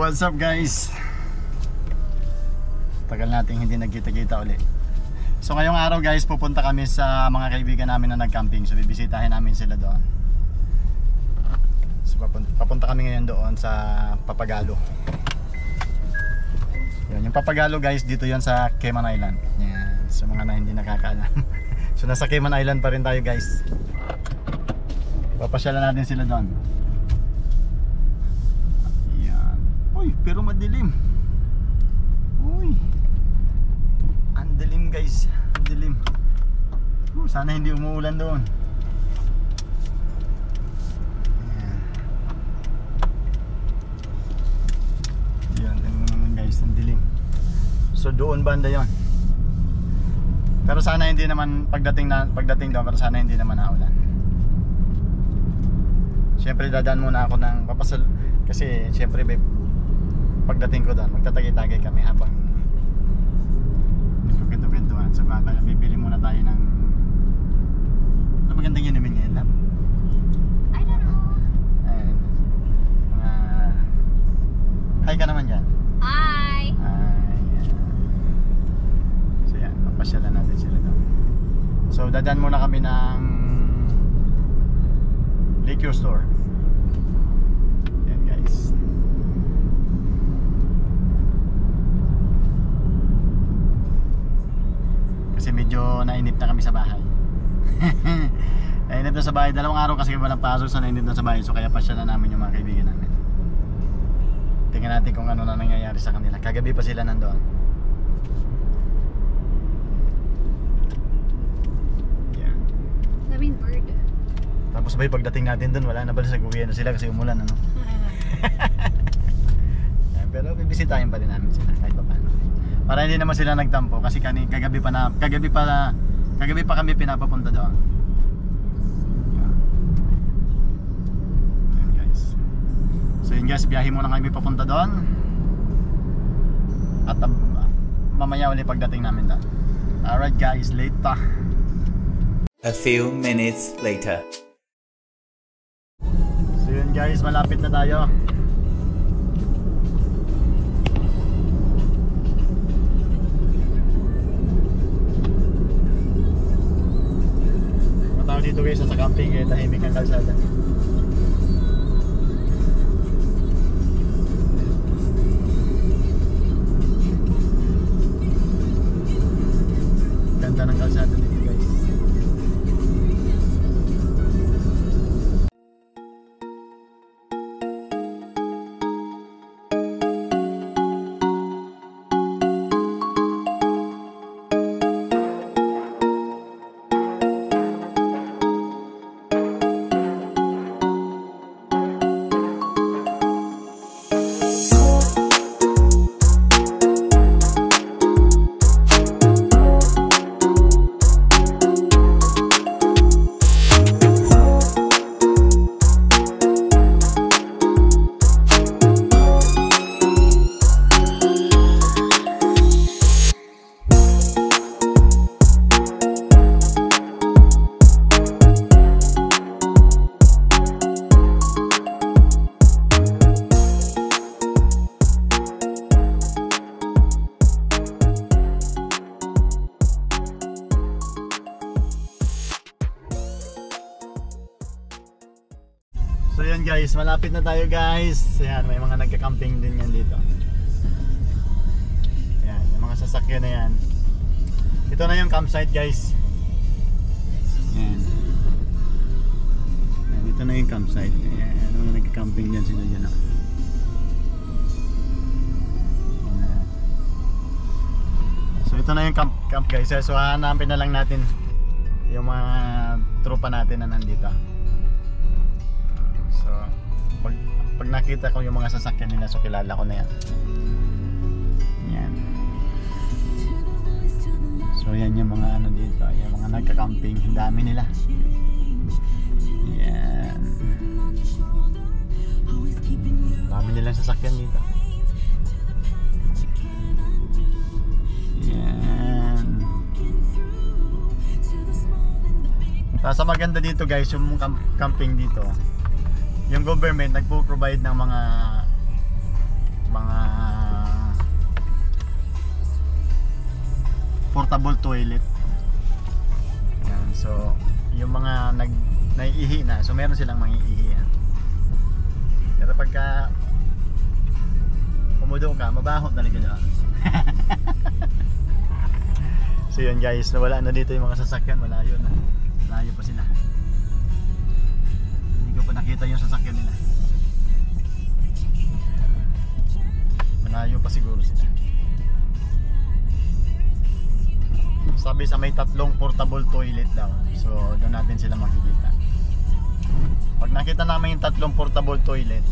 What's up guys? Tagal nating hindi nagkita-kita ulit. So ngayong araw guys, pupunta kami sa mga kaibigan namin na nag-camping. So bibisitahin namin sila doon. So papunta kami ngayon doon sa Papagalo. Yan, yung Papagalo guys, dito yan sa Cayman Island. Yan, sa mga na hindi nakakaalam. So nasa Cayman Island pa rin tayo guys. Papasyalan natin sila doon. Uy, pero madilim. Uy. Ang dilim guys, ang dilim. Sana hindi umuulan doon. Yan, tingnan guys, ang dilim. So doon banda 'yon. Pero sana hindi naman pagdating doon, pero sana hindi naman naulan. Siyempre dadaan muna ako ng papasal kasi siyempre pagdating ko doon, magtatagay-tagay kami habang nagkukwento-kwentuhan. So bibili muna tayo ng ano magandang inumin ngayon, lab? I don't know. And hi ka naman dyan. Hi. Yan. So yan, papasyalan natin sila doon. So dadaan muna kami ng liquor store. Yan guys. Kasi medyo nainip na kami sa bahay. Nainip na sa bahay. Dalawang araw kasi walang pasok, so nainip na sa bahay. So kaya pasya na namin yung mga kaibigan namin. Tingnan natin kung ano na nangyayari sa kanila. Kagabi pa sila nandoon. Yan. Daming bird. Tapos sabay pagdating natin doon, wala na bala, uwi na sila kasi umulan, ano. Yan, pero bibisitahin pa din namin sila kahit pa paano. Para hindi naman sila nagtampo kasi kagabi pa kami pinapapunta doon. Ayan guys. So yun guys, biyahe muna kami papunta doon. At mamaya ulit pagdating namin doon. Alright guys, later. A few minutes later. So yun guys, malapit na tayo. Dito guys sa camping, eh, tahimik ang kalsada. Ganda ng kalsada dito guys. So yan guys, malapit na tayo guys. Ayan, may mga nagka-camping din yan dito. Ayan, yung mga sasakyan na yan. Ito na yung campsite guys. Ayan. Ayan, ito na yung campsite. Ayan, mga nagka-camping dyan sila dyan. So ito na yung camp guys. So hanapin na lang natin yung mga tropa natin na nandito. So pag nakita ko yung mga sasakyan nila, so kilala ko na yan. Yan. So yan yung mga ano dito, yung mga nagka-camping, ang dami nila. Yan. Dami nilang sasakyan dito. Yan. Tapos maganda dito guys, yung camping dito, yung government nagpo-provide ng mga portable toilet. Yan, so yung mga naiihi na, so meron silang mangiihian. Pero pagka umudo ka, mabaho talaga doon. So yun guys, nawala na dito yung mga sasakyan, malayo na. Malayo pa sila. Hindi ko pa nakita yung sasakyan nila. Malayo pa siguro sila. Sabi sa may 3 portable toilet daw. So doon natin sila makikita. Pag nakita namin yung 3 portable toilet,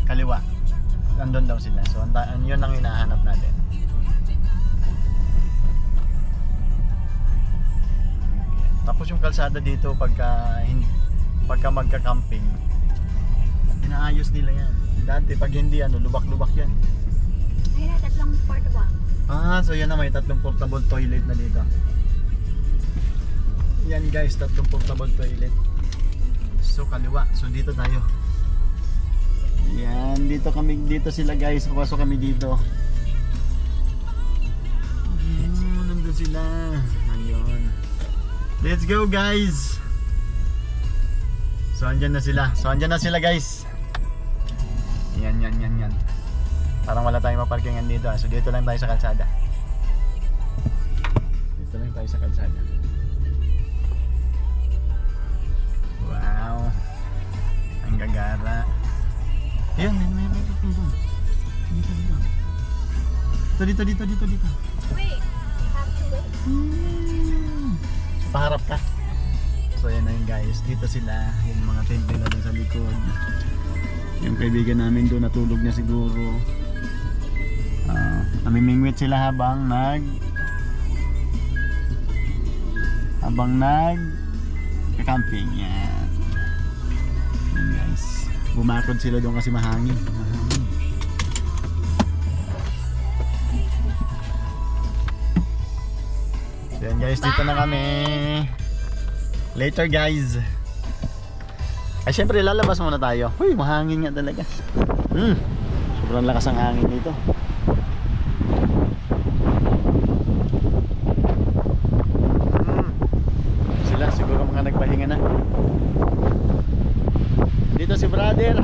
kaliwa, nandun daw sila. So yun ang hinahanap natin. Tapos yung kalsada dito pagka magka-camping, inaayos nila yan. Dati pag hindi lubak-lubak yan. Ayun na, 3 portable. So yan na, may 3 portable toilet na dito. Yan guys, 3 portable toilet. So kaliwa, so dito tayo. Yan, dito sila guys, papasok kami dito. Nandun sila. Ayun. Let's go guys. So andyan na sila guys. Yan. Parang wala tayong maparkingan dito. So dito lang tayo sa kalsada. Wow. Ang gagara. Ayun, may parking doon. Dito. Wait, you have to wait. Paharap ka. So yan na yun guys, dito sila, yung mga tent nila doon sa likod. Yung kaibigan namin doon natulog na siguro. Namimingwit sila habang camping. Yan guys, bumakod sila doon kasi mahangin. So yan guys, dito na kami. Later guys. Ay syempre lalabas muna tayo. Uy, mahangin nga talaga. Sobrang lakas ang hangin dito. Sila siguro mga nagpahinga na. Dito si Brother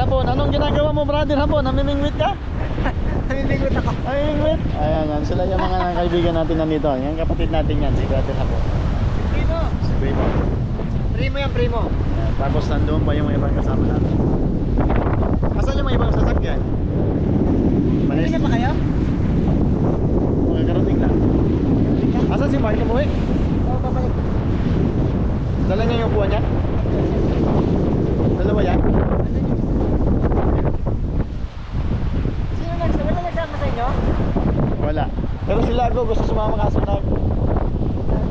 Hapon. Anong ginagawa mo Brother Hapon? Namimingwit ka? Namimingwit ako. Namimingwit? Ayan, sila yung mga kaibigan natin nandito. Yan kapatid natin yan, si Brother Hapon. Primo. Si Primo. Primo. Ayan, tapos nandoon pa yung ibang kasama natin. Asan yung mga ibang sasakyan? Hindi na ba kayo? Mga karating lang. Asan si Mark umuwi? Oo, babalik. Dala niya yung upuan niya? Dalawa yan? Wala nagsama sa inyo? Wala. Pero sila gusto sumama kaso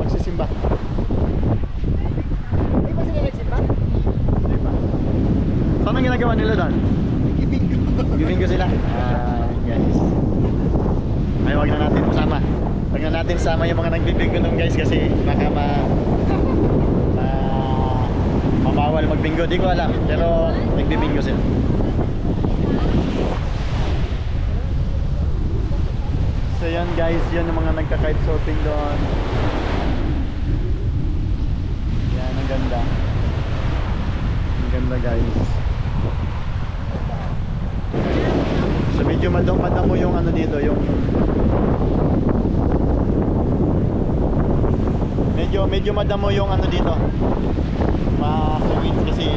magsisimba. Hindi ba sila nagsimba? Di ba? Saan ang ginagawa nila doon? Giving ko sila. Guys. Ay, wag na natin masama. Wag na natin sama yung mga nagbibinggo nun guys kasi baka mabawal magbinggo. Di ko alam. Pero nagbibinggo sila. So yan guys, yun yung mga nagka-kite surfing doon. Yan, ang ganda. Ang ganda guys. So medyo madamo yung ano dito, yung medyo madamo yung ano dito. Masungit kasi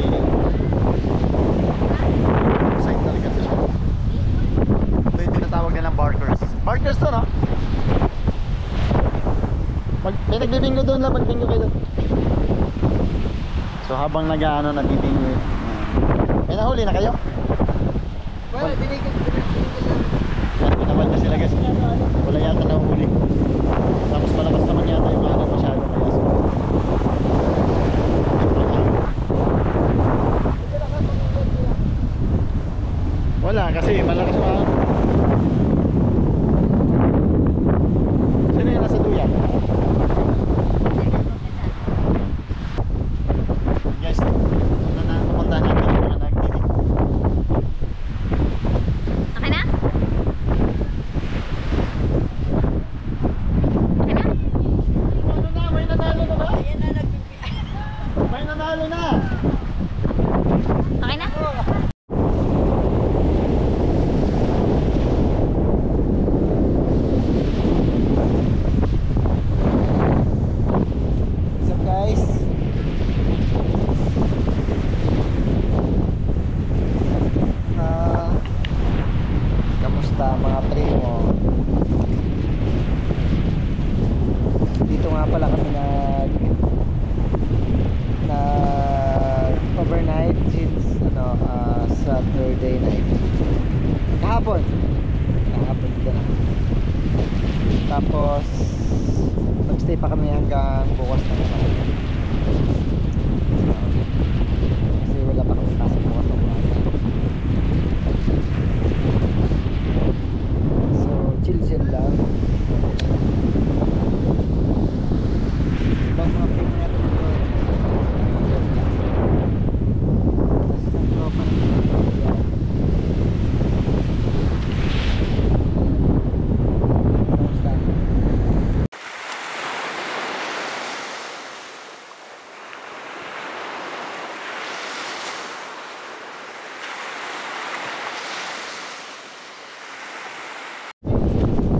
site talaga ito siya. Ito yung tinatawag nilang barkers. Barkers to, no? May nagbibingo doon lang, magbingo kayo doon. So habang nagbibingo, may nahuli na kayo? Wala, binigyan lang. Pinabal na sila guys. Wala yata nahuli. Tapos malakas naman yata yung hangin masyado kaya wala kasi malakas pa. Sino yung nasa duyan? Guys, pupuntahan natin yung mga nagtitig. Okay na? Kahapon dito na. Tapos magstay pa kami hanggang bukas na naman. Kasi wala pa kami pasok bukas na umaga. So chill lang. Ibang mga premier dito. Tapos ang tropa na yan.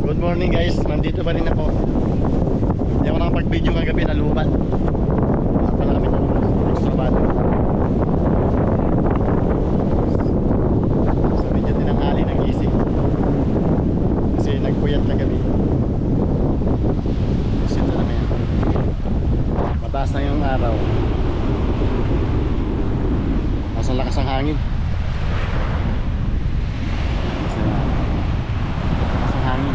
Good morning guys, nandito pa rin ako. Hindi ako nakapag-video kagabi na lubat. Wala pala kami ng extra battery. So medyo tinanghali nagising. Kasi nagpuyat kagabi. Kasi ito na ngayon. Mataas na yung araw. Nasa lakas ang hangin. Hangin.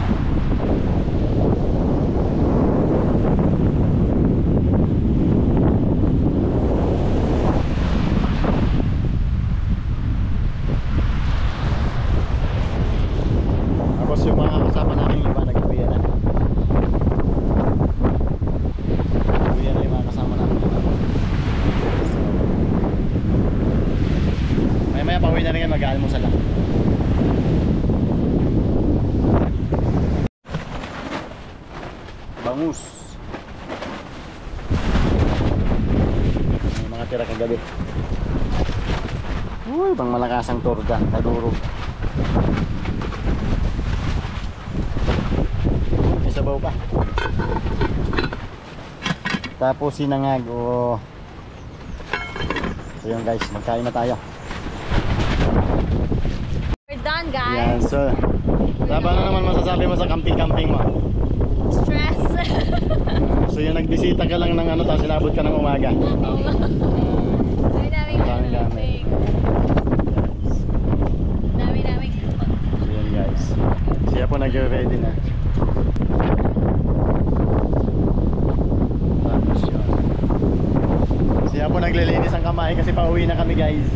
Tapos yung mga kasama namin iba nag-uwi na. Uwi na yung mga kasama namin iba. So, maya pauwi na rin yan, mag-aalmusal lang. Bangus. May mga tira kagabi. Uy, bang malakasang torda, kadurog. May sabaw pa. Tapos sinangag. Oh. So yun guys, magkain na tayo. We're done, Yan, guys. so ano naman masasabi mo sa camping-camping mo? Stress. So yung nagbisita ka lang ng ano, tapos sinabot ka ng umaga. Dami-daming Dami-dami. Dami-daming. So yan guys, siya po nag-ready na. Tapos yun, siya po naglilinis ang kamay kasi pauwi na kami guys.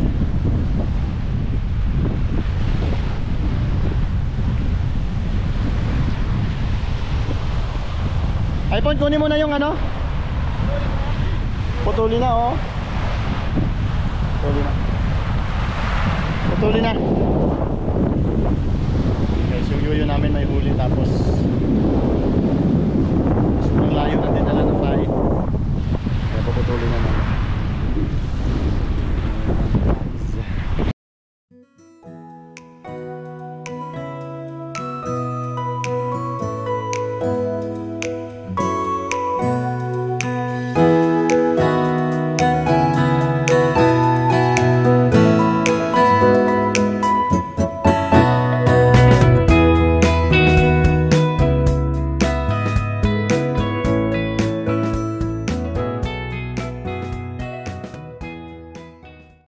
iPhone, kunin mo na yung ano. Putuli na, oh. Putuli na. Putuli na. Guys, yung yuyo namin may huli, tapos ang layo na din nala ng pain. Kaya puputuli na naman.